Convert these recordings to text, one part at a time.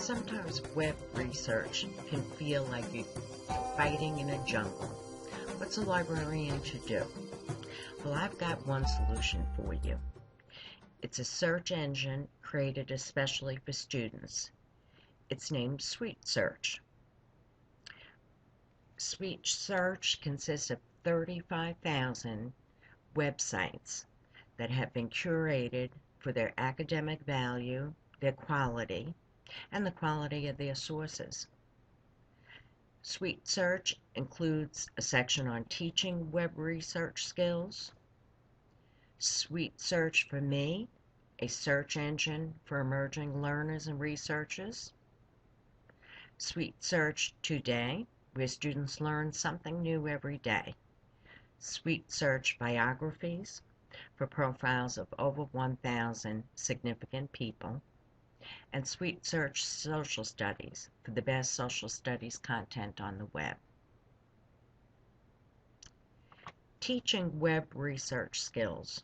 Sometimes web research can feel like you're fighting in a jungle. What's a librarian to do? Well, I've got one solution for you. It's a search engine created especially for students. It's named SuiteSearch. SuiteSearch consists of 35,000 websites that have been curated for their academic value, their quality, and the quality of their sources. SuiteSearch includes a section on teaching web research skills, SuiteSearch for Me, a search engine for emerging learners and researchers, SuiteSearch Today, where students learn something new every day, SuiteSearch Biographies, for profiles of over 1,000 significant people, and SuiteSearch Social Studies for the best social studies content on the web. Teaching web research skills.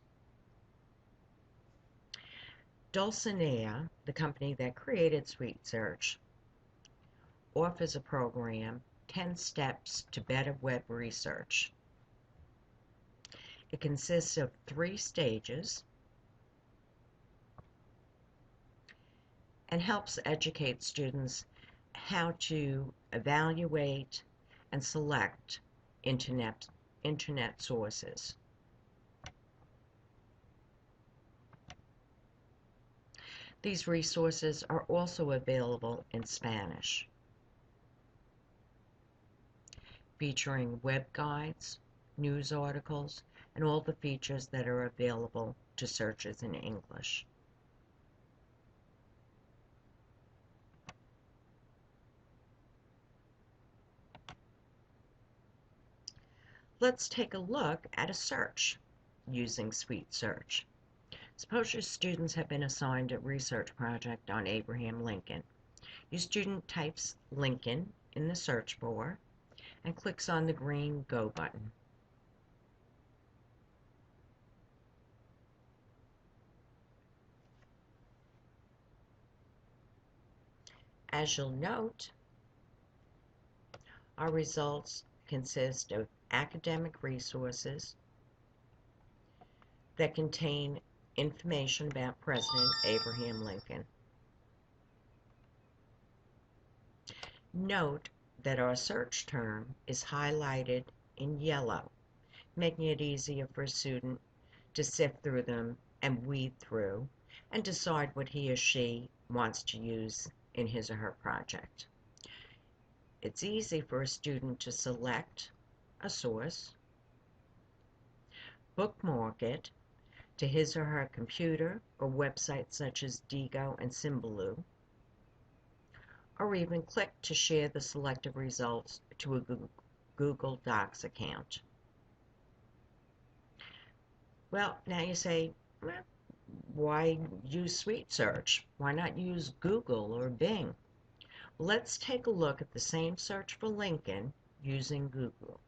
Dulcinea, the company that created SuiteSearch, offers a program, 10 Steps to Better Web Research. It consists of 3 stages and helps educate students how to evaluate and select internet sources. These resources are also available in Spanish, featuring web guides, news articles, and all the features that are available to searchers in English. Let's take a look at a search using SuiteSearch. Suppose your students have been assigned a research project on Abraham Lincoln. Your student types Lincoln in the search bar and clicks on the green Go button. As you'll note, our results consist of academic resources that contain information about President Abraham Lincoln. Note that our search term is highlighted in yellow, making it easier for a student to sift through them and weed through and decide what he or she wants to use in his or her project. It's easy for a student to select a source, bookmark it to his or her computer or websites such as Diigo and Symbaloo, or even click to share the selected results to a Google Docs account. Well, now you say, well, why use SuiteSearch? Why not use Google or Bing? Let's take a look at the same search for Lincoln using Google.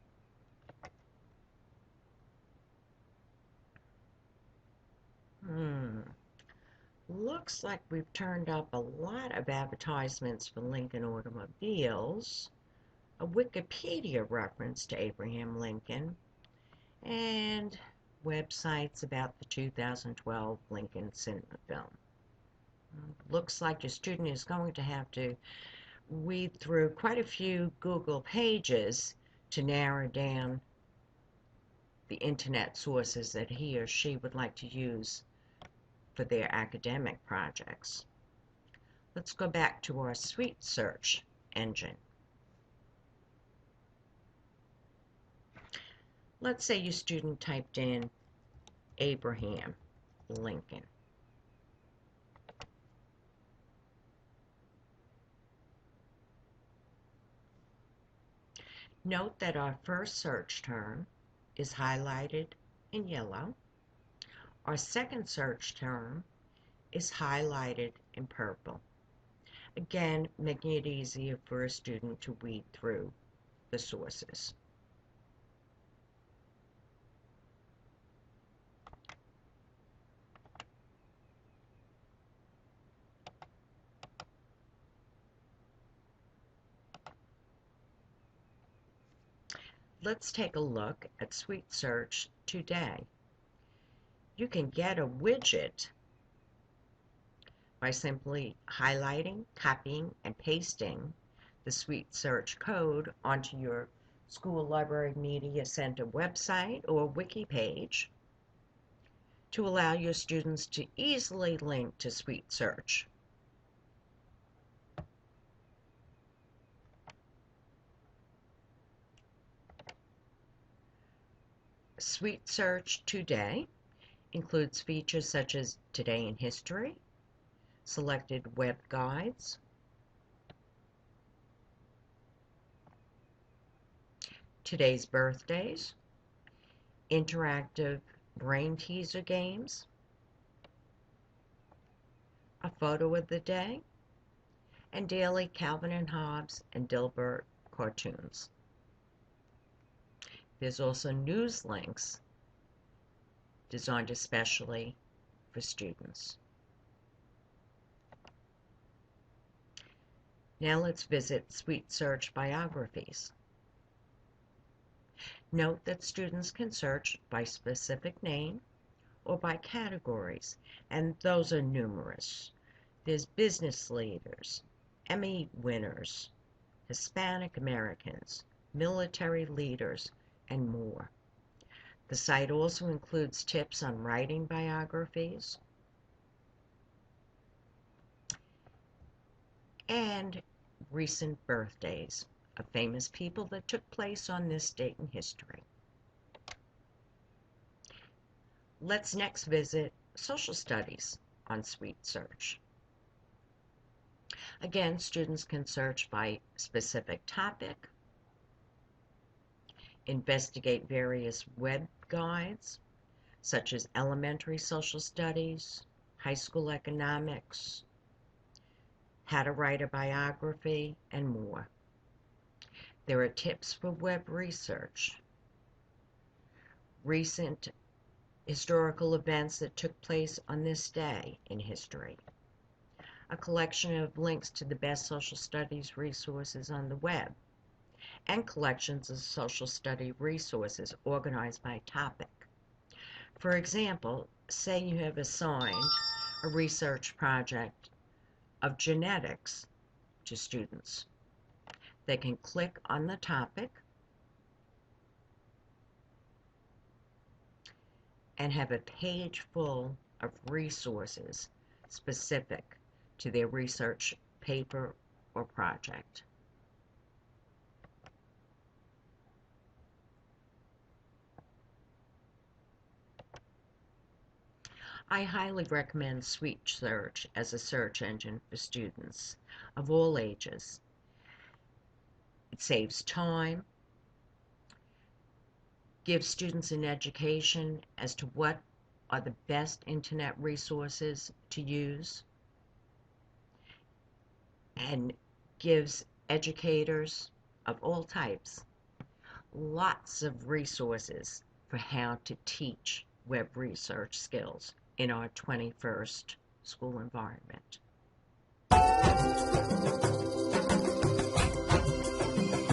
Looks like we've turned up a lot of advertisements for Lincoln automobiles, a Wikipedia reference to Abraham Lincoln, and websites about the 2012 Lincoln cinema film. Looks like your student is going to have to weed through quite a few Google pages to narrow down the internet sources that he or she would like to use for their academic projects. Let's go back to our SuiteSearch engine. Let's say your student typed in Abraham Lincoln. Note that our first search term is highlighted in yellow. Our second search term is highlighted in purple. Again, making it easier for a student to weed through the sources. let's take a look at Sweet Search today. You can get a widget by simply highlighting, copying, and pasting the Sweet Search code onto your School Library Media Center website or wiki page to allow your students to easily link to Sweet Search. Sweet Search today includes features such as Today in History, selected web guides, today's birthdays, interactive brain teaser games, a photo of the day, and daily Calvin and Hobbes and Dilbert cartoons. There's also news links designed especially for students. Now let's visit Sweet Search biographies. Note that students can search by specific name or by categories, and those are numerous. There's business leaders, Emmy winners, Hispanic Americans, military leaders, and more. The site also includes tips on writing biographies and recent birthdays of famous people that took place on this date in history. Let's next visit social studies on Sweet Search. Again, students can search by specific topic, investigate various web guides, such as elementary social studies, high school economics, how to write a biography, and more. There are tips for web research, recent historical events that took place on this day in history, a collection of links to the best social studies resources on the web, and collections of social study resources organized by topic. For example, say you have assigned a research project of genetics to students. They can click on the topic and have a page full of resources specific to their research paper or project. I highly recommend Sweet Search as a search engine for students of all ages. It saves time, gives students an education as to what are the best internet resources to use, and gives educators of all types lots of resources for how to teach web research skills in our 21st school environment.